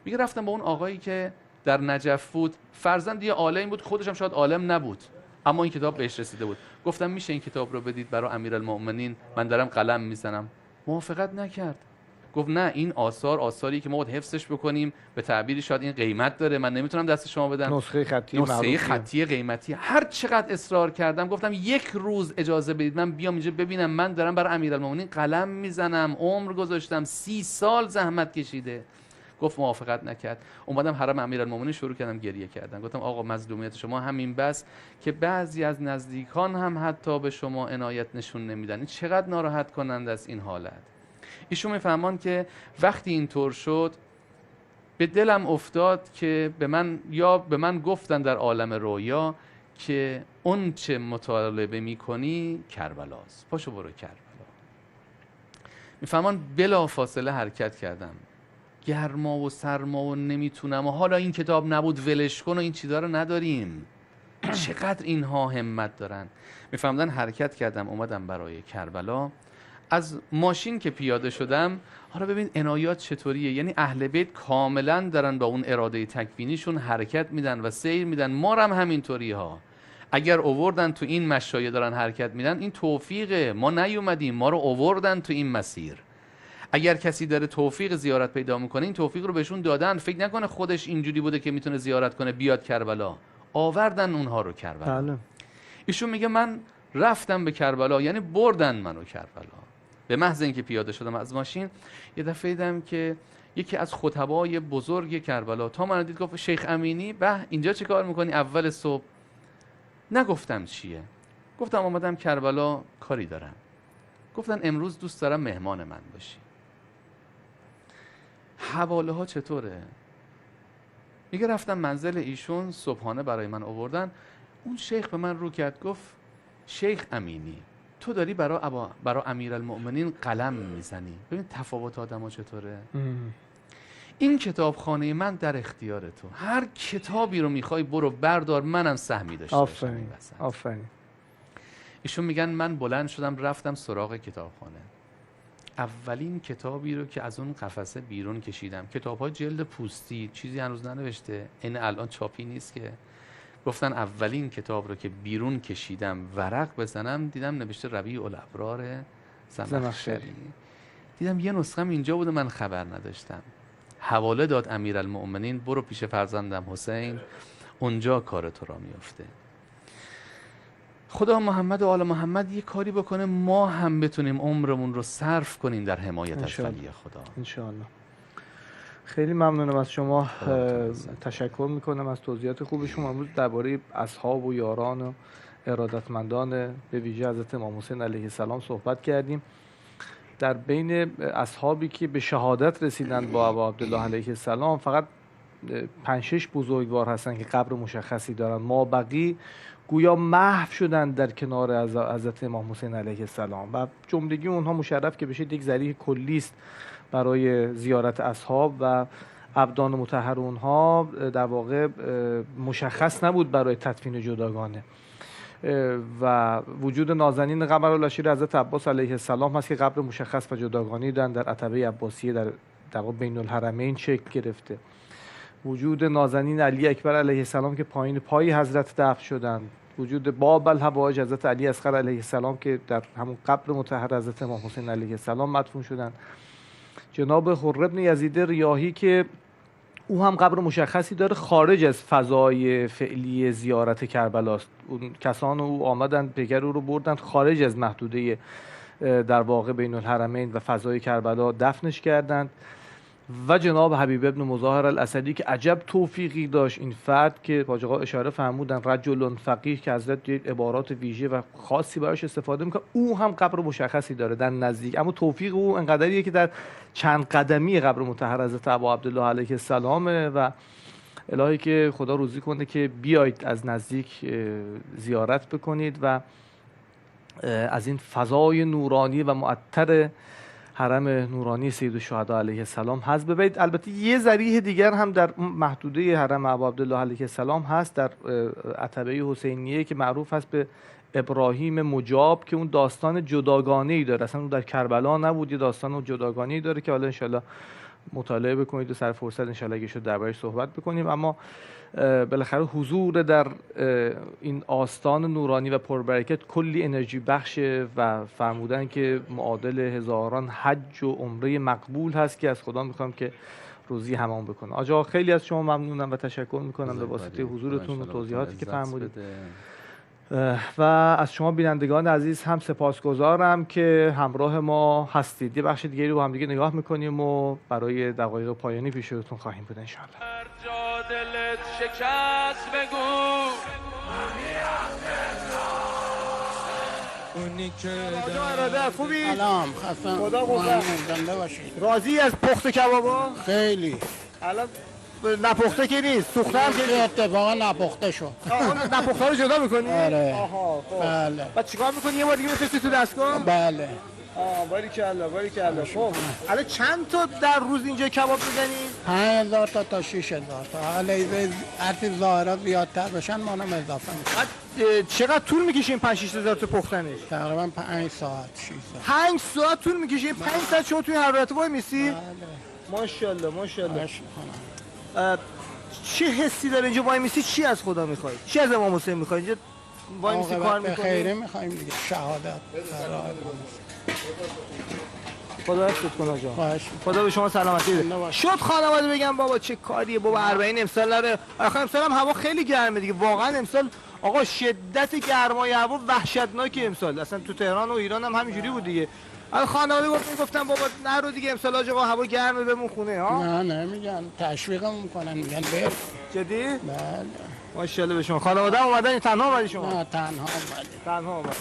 [SPEAKER 3] میگه رفتم با اون آقایی که در نجف بود، فرزند یه عالم بود، خودش هم شاید عالم نبود اما این کتاب بهش رسیده بود. گفتم میشه این کتاب رو بدید برای امیرالمؤمنین، من دارم قلم میزنم. موافقت نکرد. گفت نه، این آثاری که ما باید حفظش بکنیم، به تعبیری شاید این قیمت داره، من نمیتونم دست شما بدم.
[SPEAKER 1] نسخه خطی
[SPEAKER 3] قیمتی. هر چقدر اصرار کردم، گفتم یک روز اجازه بدید من بیام اینجا ببینم، من دارم برای امیرالمؤمنین قلم میزنم، عمر گذاشتم، 30 سال زحمت کشیده. گفت موافقت نکرد. اومدم حرم امیرالمؤمنین شروع کردم گریه کردن. گفتم آقا مظلومیت شما همین بس که بعضی از نزدیکان هم حتی به شما عنایت نشون نمیدن. این چقدر ناراحت کننده است این حالت. ایشون میفهمان که وقتی اینطور شد به دلم افتاد که به من گفتن در عالم رویا که اون چه مطالبه میکنی کربلاست، پاشو برو کربلا. میفهمان بلا فاصله حرکت کردم. گرما و سرما و نمیتونم و حالا این کتاب نبود ولش کن و این چیزا رو نداریم. چقدر اینها همت دارن. میفهمدن حرکت کردم، اومدم برای کربلا. از ماشین که پیاده شدم، حالا ببین عنایات چطوریه، یعنی اهل بیت کاملا دارن با اون اراده تکوینیشون حرکت میدن و سیر میدن. ما هم همینطوری ها. اگر اووردن تو این مشایه دارن حرکت میدن، این توفیقه، ما نیومدیم، ما رو اووردن تو این مسیر. اگر کسی داره توفیق زیارت پیدا میکنه، این توفیق رو بهشون دادن. فکر نکنه خودش اینجوری بوده که میتونه زیارت کنه بیاد کربلا، آوردن اونها رو کربلا.
[SPEAKER 1] بله.
[SPEAKER 3] ایشون میگه من رفتم به کربلا، یعنی بردن منو کربلا. به محض اینکه پیاده شدم از ماشین، یه دفعه دیدم که یکی از خطبای بزرگ کربلا تا من دید، گفت شیخ امینی، به اینجا چه کار میکنی اول صبح؟ نگفتم چیه. گفتم اومدم کربلا کاری دارم. گفتن امروز دوست دارم مهمان من باشی. حواله ها چطوره؟ میگه رفتم منزل ایشون، صبحانه برای من آوردن. اون شیخ به من رو کرد، گفت شیخ امینی، تو داری برای امیرالمؤمنین قلم میزنی. ببین تفاوت آدم‌ها چطوره. این کتابخانه من در اختیار تو، هر کتابی رو میخوای برو بردار، منم سهمی داشته باشم.
[SPEAKER 1] آفرین.
[SPEAKER 3] ایشون میگن من بلند شدم رفتم سراغ کتابخانه. اولین کتابی رو که از اون قفسه بیرون کشیدم، کتاب‌های جلد پوستی، چیزی هنوز ننوشته، این الان چاپی نیست که. گفتن اولین کتاب رو که بیرون کشیدم ورق بزنم، دیدم نوشته ربیع الابرار زمخشری. دیدم یه نسخه‌م اینجا بوده، من خبر نداشتم. حواله داد امیرالمؤمنین، برو پیش فرزندم حسین، اونجا کار تو را میفته. خدا محمد و آل محمد یه کاری بکنه ما هم بتونیم عمرمون رو صرف کنیم در حمایت از ولی خدا.
[SPEAKER 1] انشاءالله. خیلی ممنونم از شما، تشکر میکنم از توضیحات خوب شما. امروز درباره اصحاب و یاران و ارادتمندان به ویژه حضرت امام حسین علیه السلام صحبت کردیم. در بین اصحابی که به شهادت رسیدند با ابا عبدالله علیه السلام فقط 5-6 بزرگوار هستن که قبر مشخصی دارن. ما بقی گویا محو شدن در کنار حضرت امام حسین علیه السلام و جملگی اونها مشرف که بشه یک ذریح کلی است برای زیارت اصحاب و ابدان مطهر اونها. در واقع مشخص نبود برای تدفین جداگانه و وجود نازنین قمرالعشیر حضرت عباس علیه السلام هست که قبر مشخص و جداگانه دارن در عتبه عباسیه در واقع بین الحرمین شکل گرفته وجود نازنین علی اکبر علیه السلام که پایین پای حضرت دفن شدند، وجود باب الحوائج حضرت علی اصغر علیه السلام که در همون قبر مطهر حضرت امام حسین علیه السلام مدفون شدند، جناب حر بن یزید ریاحی که او هم قبر مشخصی داره خارج از فضای فعلی زیارت کربلاست. اون کسان او آمدن پیکر او رو بردن خارج از محدوده در واقع بین الحرمین و فضای کربلا دفنش کردند. و جناب حبیب ابن مظاهر الاسدی که عجب توفیقی داشت این فرد که حاج آقا اشاره فرمودن رجل فقیه که حضرت عبارات ویژه و خاصی براش استفاده میکنه، او هم قبر مشخصی داره در نزدیک، اما توفیق او انقدریه که در چند قدمی قبر مطهر حضرت ابا عبدالله علیه السلامه و الهی که خدا روزی کنه که بیایید از نزدیک زیارت بکنید و از این فضای نورانی و معطر حرم نورانی سید الشهدا علیه السلام حظ ببرید. البته یه ذریح دیگر هم در محدوده حرم ابا عبدالله علیه السلام هست، در عتبه حسینیه که معروف هست به ابراهیم مجاب که اون داستان جداگانه‌ای داره، اصلا اون در کربلا نبود، یه داستان جداگانه‌ای داره که حالا انشالله مطالعه بکنید و سر فرصت انشالله اگه شد دربارش صحبت بکنیم. اما بالاخره حضور در این آستان نورانی و پربرکت کلی انرژی بخشه و فرمودن که معادل هزاران حج و عمره مقبول هست که از خدا میخوام که روزی همون بکنه. آقا خیلی از شما ممنونم و تشکر میکنم به واسطه حضورتون و توضیحاتی که فرمودید و از شما بینندگان عزیز هم سپاسگزارم که همراه ما هستید. یه بخش دیگری رو هم دیگه نگاه میکنیم و برای دقایق پایانی پیش روتون خواهیم بود انشاءالله.
[SPEAKER 4] هر جا دلت شکست بگو اونی که
[SPEAKER 1] اراده خوبی؟
[SPEAKER 5] سلام خستم
[SPEAKER 1] خدا قوت.
[SPEAKER 5] زنده باشید.
[SPEAKER 1] راضی از پخت کبابا؟
[SPEAKER 5] خیلی
[SPEAKER 1] الان نپخته که نیست، سوخته هم که
[SPEAKER 5] که اتفاقا نپخته شد.
[SPEAKER 1] اون نپخته رو جدا میکنی؟
[SPEAKER 5] آره.
[SPEAKER 1] آها خب.
[SPEAKER 5] بله
[SPEAKER 1] بعد چیکار میکنی؟ یه بار دیگه میفرستی تو دستگاه؟
[SPEAKER 5] بله
[SPEAKER 1] باریکلا باریکلا. خب الان چند تا در روز اینجا کباب میزنی؟
[SPEAKER 5] 5000 تا 6000 تا. علیه هر چیز ظاهرات زیادتر بشن ما هم اضافه میکنیم.
[SPEAKER 1] بعد چقدر طول میکشه این 5 6000 تا پختنش؟
[SPEAKER 5] تقریبا 5 ساعت 6 ساعت.
[SPEAKER 1] 5 ساعت طول میکشه. 5 ساعت شما توی حرارت وای میسی؟
[SPEAKER 5] بله
[SPEAKER 1] ماشاءالله ماشاءالله.
[SPEAKER 5] باش میکنم.
[SPEAKER 1] چه حسی داره اینجا وای میسی؟ چی از خدا میخوای؟ چی از امام حسین میخوای؟ اینجا وای میسی کار
[SPEAKER 5] عاقبت به
[SPEAKER 1] میکنی؟
[SPEAKER 5] خیره میخوایم دیگه شهادت.
[SPEAKER 1] خدا حفظت کنه آقا.
[SPEAKER 5] خواهش
[SPEAKER 1] خدا به شما سلامتی بده. شد خانواده بگم بابا چه کاریه بابا 40 امسال نره. آخه امسال هم هوا خیلی گرمه دیگه. واقعا امسال آقا شدت گرمای هوا وحشتناکه امسال. اصلا تو تهران و ایران هم همینجوری بود دیگه. الان خانواده گفتن بابا نرو دیگه امسال آقا هوا گرمه بمون خونه ها.
[SPEAKER 5] نه میگن تشویقم میکنن میگن بر.
[SPEAKER 1] جدی؟
[SPEAKER 5] بله
[SPEAKER 1] ماشاءالله به شما. خانواده اومدن تنها اومدی شما؟
[SPEAKER 5] نه تنها اومدیم.
[SPEAKER 1] تنها اومد.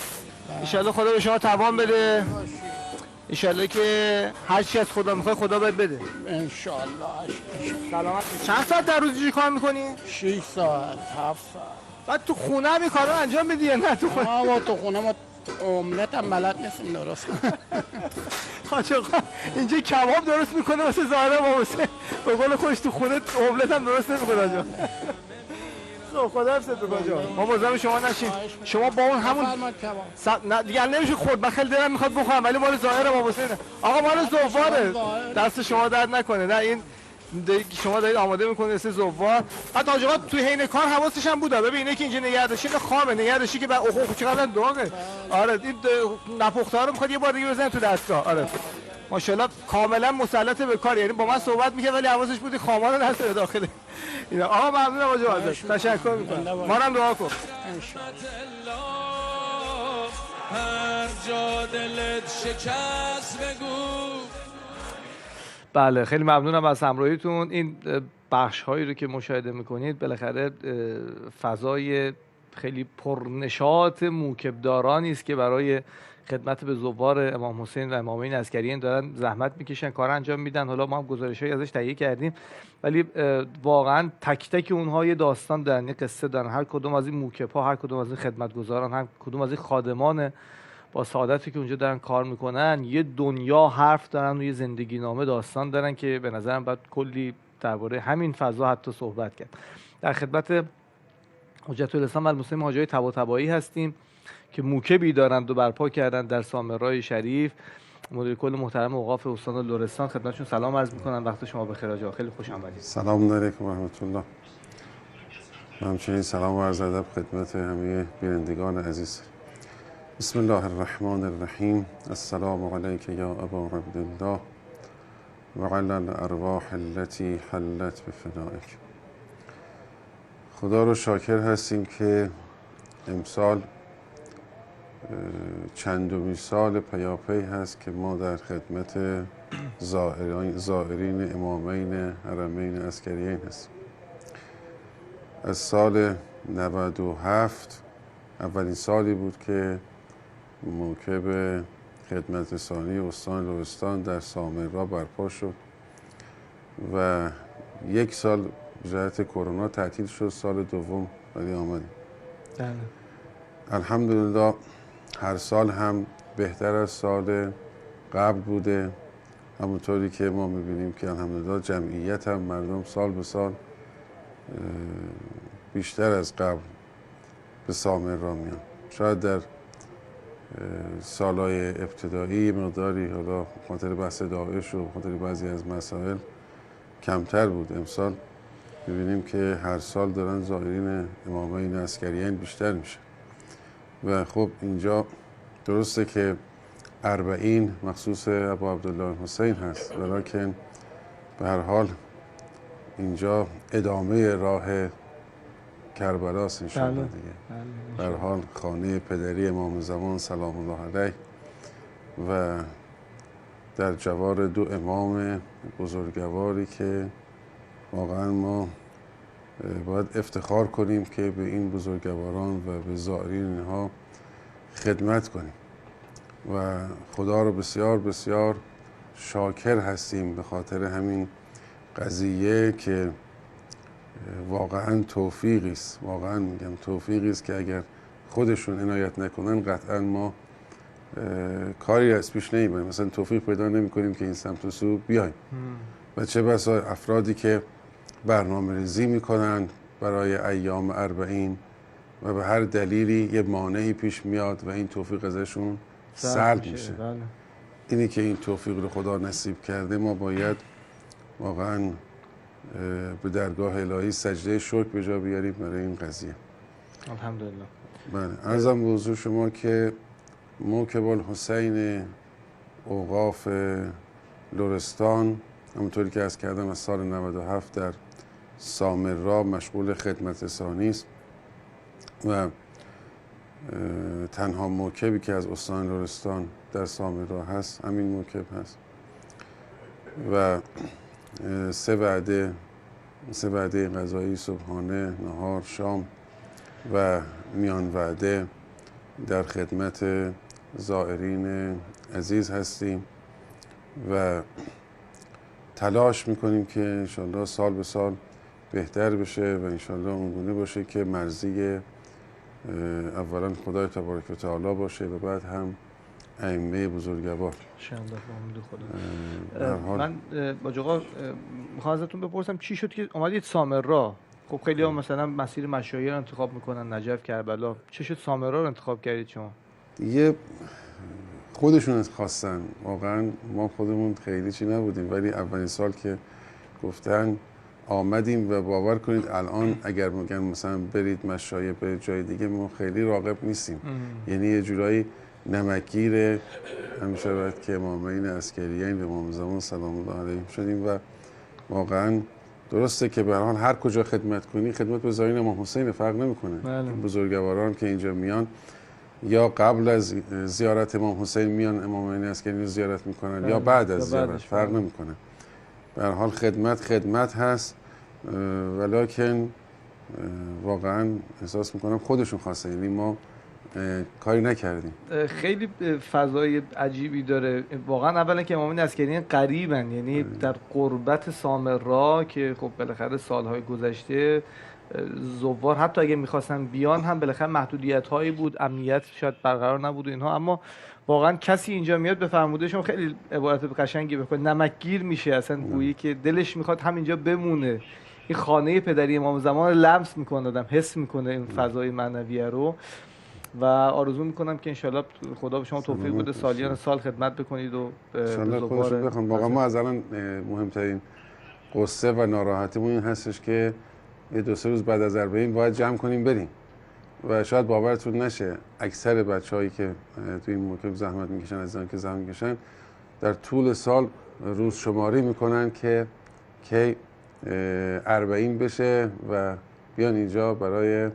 [SPEAKER 1] ان خدا به شما توان بده. ان که هر چی از خدا میخوای خدا بهت بده.
[SPEAKER 5] ان شاء الله.
[SPEAKER 1] سلامت. چند ساعت در روز اینجا کار میکنی؟
[SPEAKER 5] 6 ساعت 7 ساعت.
[SPEAKER 1] بعد تو خونه هم این کارا انجام میدی یا نه تو خونه؟
[SPEAKER 5] ما تو خونه ما املت هم بلد نیستیم درست.
[SPEAKER 1] حاج آقا اینجا کباب درست میکنه واسه ظاهر ما واسه به قول خودش تو خونه املت هم درست نمیکنه آجا. خب خدا حفظت بکنه آجا. ما مزاحم شما نشیم. شما با اون همون نه دیگه نمیشه خورد. من خیلی دلم میخواد بخورم ولی مال ظاهر ما حسینه. آقا مال زواره. دست شما درد نکنه. نه این شما دارید آماده میکنید مثل زوار. بعد حاج آقا توی حین کار حواسش هم بود. ببین اینه که اینجا نگردشی نه خامه نگردشی که بعد اوه چقدر داغه. آره این نپخته رو میخواد یه بار دیگه بزنه تو دستگاه. آره ماشاءالله کاملا مسلط به کار. یعنی با من صحبت میکنه ولی حواسش بود خاما رو نذاره داخل اینا. آقا ممنونم حاج آقا تشکر میکنم. ما هم دعا کن
[SPEAKER 5] ان شاء الله.
[SPEAKER 4] هر جا دلت شکست بگو.
[SPEAKER 1] بله خیلی ممنونم از همراهیتون. این بخش هایی رو که مشاهده میکنید بالاخره فضای خیلی پرنشاط موکبدارانی است که برای خدمت به زوار امام حسین و امامین عسکریین دارن زحمت میکشن کار انجام میدن. حالا ما هم گزارش‌هایی ازش تهیه کردیم ولی واقعا تک تک اونها یه داستان دارن، یه قصه دارن. هر کدوم از این موکب‌ها، هر کدوم از این خدمتگزاران، هر کدوم از این خادمان با سعادتی که اونجا دارن کار میکنن یه دنیا حرف دارن و یه زندگی نامه داستان دارن که به نظرم باید کلی درباره همین فضا حتی صحبت کرد. در خدمت حجت الاسلام المسلمین حاجی طباطبایی هستیم که موکبی دارند و برپا کردن در سامرای شریف مدیر کل محترم اوقاف استان لرستان خدمتشون سلام عرض می‌کنم. وقت شما بخیر آقا، خیلی خوش آمدید.
[SPEAKER 6] سلام علیکم و رحمت الله. همچنین سلام و عرض ادب خدمت همه بینندگان عزیز. بسم الله الرحمن الرحیم. السلام علیک یا ابا عبدالله و علی الارواح التي حلت بفنائک. خدا رو شاکر هستیم که امسال چندمین سال پیاپی هست که ما در خدمت زائرین امامین حرمین عسکریین هستیم. از سال 97 اولین سالی بود که موکب خدمت رسانی استان لرستان در سامرا برپا شد و یک سال به جهت کرونا تعطیل شد. سال دوم ولی آمدیم. الحمدلله هر سال هم بهتر از سال قبل بوده، همونطوری که ما میبینیم که الحمدلله جمعیت هم مردم سال به سال بیشتر از قبل به سامرا میان. شاید در سالهای ابتدایی مقداری حالا خاطر بحث داعش و خاطر بعضی از مسائل کمتر بود. امسال میبینیم که هر سال دارن زائرین امامین عسکریین بیشتر میشه و خب اینجا درسته که 40 مخصوص ابا عبدالله حسین هست، ولیکن به هر حال اینجا ادامه راه کربلاست انشاءالله دیگه. به هر حال خانه پدری امام زمان سلام الله علیه و در جوار دو امام بزرگواری که واقعا ما باید افتخار کنیم که به این بزرگواران و به زائرین اینها خدمت کنیم و خدا رو بسیار بسیار شاکر هستیم به خاطر همین قضیه که واقعا توفیقی است. واقعا میگم توفیقی است که اگر خودشون عنایت نکنن قطعا ما کاری از پیش نمیبریم، مثلا توفیق پیدا نمی‌کنیم که این سمت و سو بیایم. و چه بسا افرادی که برنامه ریزی میکنن برای ایام 40 و به هر دلیلی یه مانعی پیش میاد و این توفیق ازشون سلب میشه. اینی که این توفیق رو خدا نصیب کرده، ما باید واقعا به درگاه الهی سجده شکر به جا بیاریم برای این قضیه.
[SPEAKER 1] الحمدلله.
[SPEAKER 6] بله، عرضم به حضور شما که موکب الحسین اوقاف لرستان همونطوری که عرض کردم از سال 97 در سامرا مشغول خدمت رسانی است و تنها موکبی که از استان لرستان در سامرا هست همین موکب هست و سه وعده غذایی صبحانه، نهار، شام و میان وعده در خدمت زائرین عزیز هستیم و تلاش میکنیم که انشالله سال به سال بهتر بشه و انشالله اونگونه باشه که مرضی اولا خدای تبارک و تعالی باشه و بعد هم ائمه بزرگوار.
[SPEAKER 1] من باج آقا میخوام ازتون بپرسم چی شد که اومدید سامرا؟ خب خیلی ها مثلا مسیر مشایخ رو انتخاب میکنن، نجف، کربلا، چه شد سامرا رو انتخاب کردید شما؟
[SPEAKER 6] یه خودشون خواستن، واقعا ما خودمون خیلی چی نبودیم، ولی اولین سال که گفتن آمدیم و باور کنید الان اگر میگن مثلا برید مشایخ به جای دیگه ما خیلی راغب نیستیم. یعنی یه جورایی نمکگیر همیشه باید که امامین عسکریین امام زمان سلام الله علیهم شدیم و واقعا درسته که به هر حال هر کجا خدمت کنی خدمت به زائرین امام حسین فرق نمیکنه. بزرگواران که اینجا میان یا قبل از زیارت امام حسین میان امامین عسکریین زیارت میکنن یا بعد از زیارت فرق نمیکنه. به هر حال خدمت هست، ولکن واقعا احساس میکنم خودشون خواسته، یعنی ما کاری نکردیم.
[SPEAKER 1] خیلی فضای عجیبی داره واقعا. اولا که امامین عسکریین قریبن، یعنی در قربت سامرا که خب بالاخره سالهای گذشته زوار حتی اگه میخواستن بیان هم بالاخره محدودیت هایی بود، امنیت شاید برقرار نبود و اینها، اما واقعا کسی اینجا میاد به فرمودهشون خیلی عبارت قشنگی بکنه، نمکگیر میشه، اصلا گویی که دلش میخواد همینجا بمونه. این خانه پدری امام زمان رو لمس میکنه، آدم حس میکنه این فضای معنویه رو. و آرزو میکنم که انشالله خدا به شما توفیق بده سالیان سال خدمت بکنید و
[SPEAKER 6] انشالله خودشون بخوام. واقعا ما از الان مهمترین قصه و ناراحتیمون این هستش که یه 2-3 روز بعد از اربعین باید جمع کنیم بریم و شاید باورتون نشه اکثر بچه‌هایی که توی این موکب زحمت میکشن، عزیزان که زحمت میکشن، در طول سال روز شماری میکنن که کی اربعین بشه و بیان اینجا برای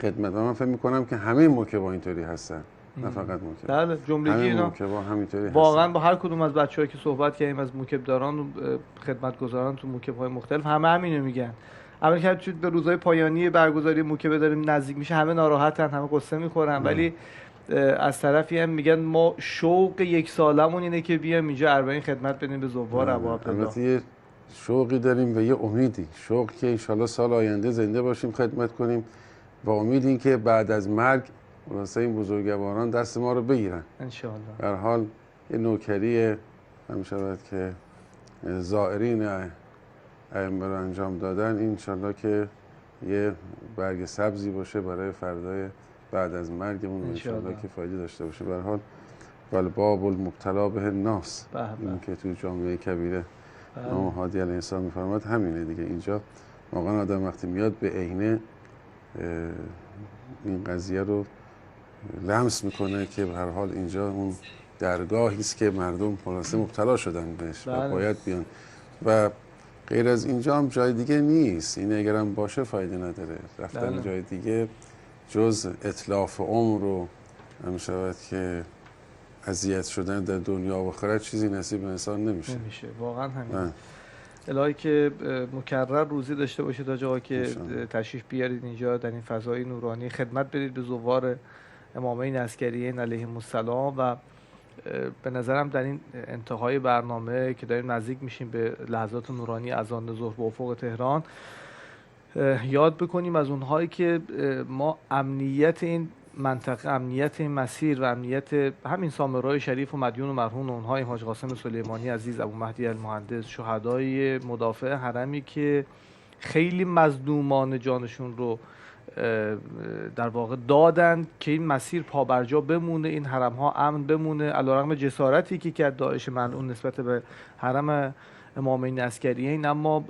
[SPEAKER 6] خدمت. و من فکر میکنم که همه موکبا اینطوری هستن، نه فقط موکب.
[SPEAKER 1] بله جملگی اینا
[SPEAKER 6] موکبا همینطوری
[SPEAKER 1] واقعا
[SPEAKER 6] هستن.
[SPEAKER 1] با هر کدوم از بچه‌هایی که صحبت کردیم از موکبداران و خدمتگزاران تو موکب‌های مختلف همه همینو میگن. اول که چون به روزهای پایانی برگزاری موکب داریم نزدیک میشه همه ناراحتن، همه قصه میخورن، ولی از طرفی هم میگن ما شوق یک سالمون اینه که بیام اینجا اربعین خدمت بدیم به زوار ابو عبدالله.
[SPEAKER 6] البته یه شوقی داریم و یه امیدی، شوق که انشالله سال آینده زنده باشیم خدمت کنیم و امید این که بعد از مرگ واسه این بزرگواران دست ما رو بگیرن
[SPEAKER 1] انشالله.
[SPEAKER 6] به هر حال یه نوکری هم شود که زائرین ائمه رو انجام دادن، این انشالله که یه برگ سبزی باشه برای فردای بعد از مرگمون، انشالله که فایده داشته باشه. به هر حال والباب المبتلا به الناس، این که تو جامعه کبیره امام هادی علیه السلام میفرماد همینه دیگه. اینجا واقعا آدم وقتی میاد به عینه این قضیه رو لمس میکنه که به هر حال اینجا اون درگاهی است که مردم خلاصه مبتلا شدن بهش و باید بیان و غیر از اینجا هم جای دیگه نیست. این اگرم باشه فایده نداره. رفتن جای دیگه جز اتلاف عمر رو هم شود که اذیت شدن در دنیا و آخرت چیزی نصیب انسان نمیشه.
[SPEAKER 1] واقعا همین. الهی که مکرر روزی داشته باشه تا جایی که تشریف بیارید اینجا در این فضای نورانی خدمت بدید به زوار امامین عسکریین علیهم السلام و به نظرم در این انتهای برنامه که داریم نزدیک میشیم به لحظات نورانی اذان ظهر به افق تهران یاد بکنیم از اونهایی که ما امنیت این منطقه، امنیت این مسیر و امنیت همین سامرای شریف و مدیون و مرهون اونها، این حاج قاسم سلیمانی عزیز، ابو مهدی المهندس، شهدای مدافع حرمی که خیلی مظلومان جانشون رو در واقع دادن که این مسیر پابرجا بمونه، این حرم ها امن بمونه، علیرغم جسارتی که کرد داعش ملعون نسبت به حرم امامین عسکریین، اما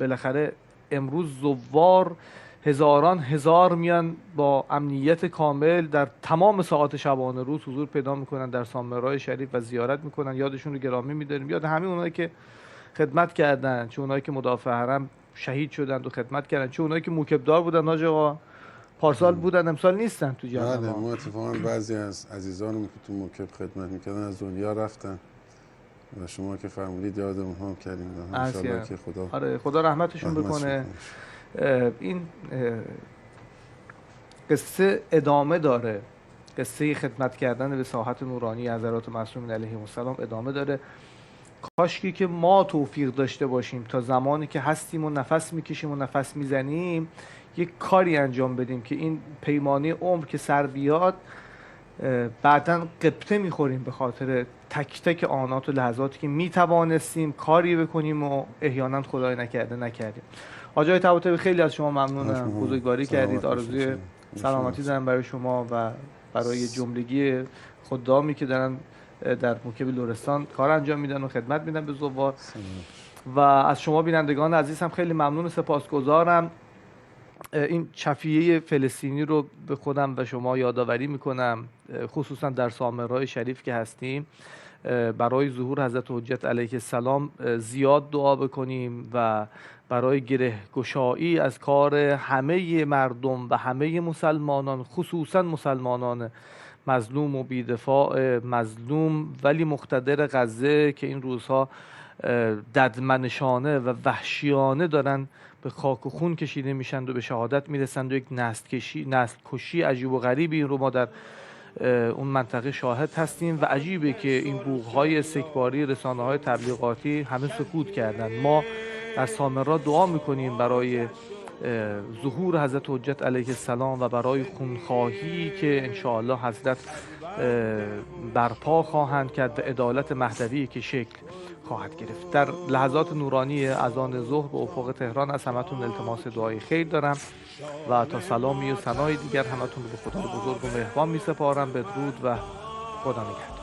[SPEAKER 1] بالاخره امروز زوار هزاران هزار میان با امنیت کامل در تمام ساعات شبانه روز حضور پیدا میکنن در سامرای شریف و زیارت میکنن. یادشون رو گرامی میداریم، یاد همه اونایی که خدمت کردن، چه اونایی که مدافع حرم شهید شدند و خدمت کردن، چه اونایی که موکبدار بودن. حاج آقا پارسال بودن امسال نیستن تو جمع
[SPEAKER 6] بله، ما اتفاقا بعضی از عزیزانمون که تو موکب خدمت میکردن از دنیا رفتن و شما که فرمودید یاد اونها کردیم. ان شاءالله که
[SPEAKER 1] خدا رحمتشون بکنه. این قصه ادامه داره، قصه خدمت کردن به ساحت نورانی حضرات معصومین علیهم السلام ادامه داره. کاشکی که ما توفیق داشته باشیم تا زمانی که هستیم و نفس میکشیم و نفس میزنیم یک کاری انجام بدیم که این پیمانه عمر که سر بیاد بعداً قبطه میخوریم به خاطر تک تک آنات و لحظاتی که میتوانستیم کاری بکنیم و احیانا خدای نکرده نکردیم. آقای طباطبایی خیلی از شما ممنونم، بزرگواری کردید. آرزوی سلامتی دارم برای شما و برای جملگی خدامی که دارن در موکب لرستان کار انجام میدن و خدمت میدن به زوار. و از شما بینندگان عزیز هم خیلی ممنون و سپاسگزارم. این چفیه فلسطینی رو به خودم و شما یادآوری میکنم، خصوصا در سامرای شریف که هستیم. برای ظهور حضرت حجت علیه السلام زیاد دعا بکنیم و برای گره گشایی از کار همه مردم و همه مسلمانان، خصوصا مسلمانان مظلوم و بی‌دفاع، مظلوم ولی مقتدر غزه که این روزها ددمنشانه و وحشیانه دارن به خاک و خون کشیده میشن و به شهادت میرسند و یک نسل کشی عجیب و غریبی این رو ما در اون منطقه شاهد هستیم و عجیبه که این بوق‌های استکباری رسانه‌های تبلیغاتی همه سکوت کردن. ما در سامرا دعا میکنیم برای ظهور حضرت حجت علیه السلام و برای خونخواهی که انشاءالله حضرت برپا خواهند کرد و عدالت مهدوی که شکل خواهد گرفت. در لحظات نورانی اذان ظهر به افق تهران از همتون التماس دعای خیر دارم و تا سلامی و ثنای دیگر همتون رو به خدای بزرگ و مهربان می سپارم. بدرود و خدا نگهدار.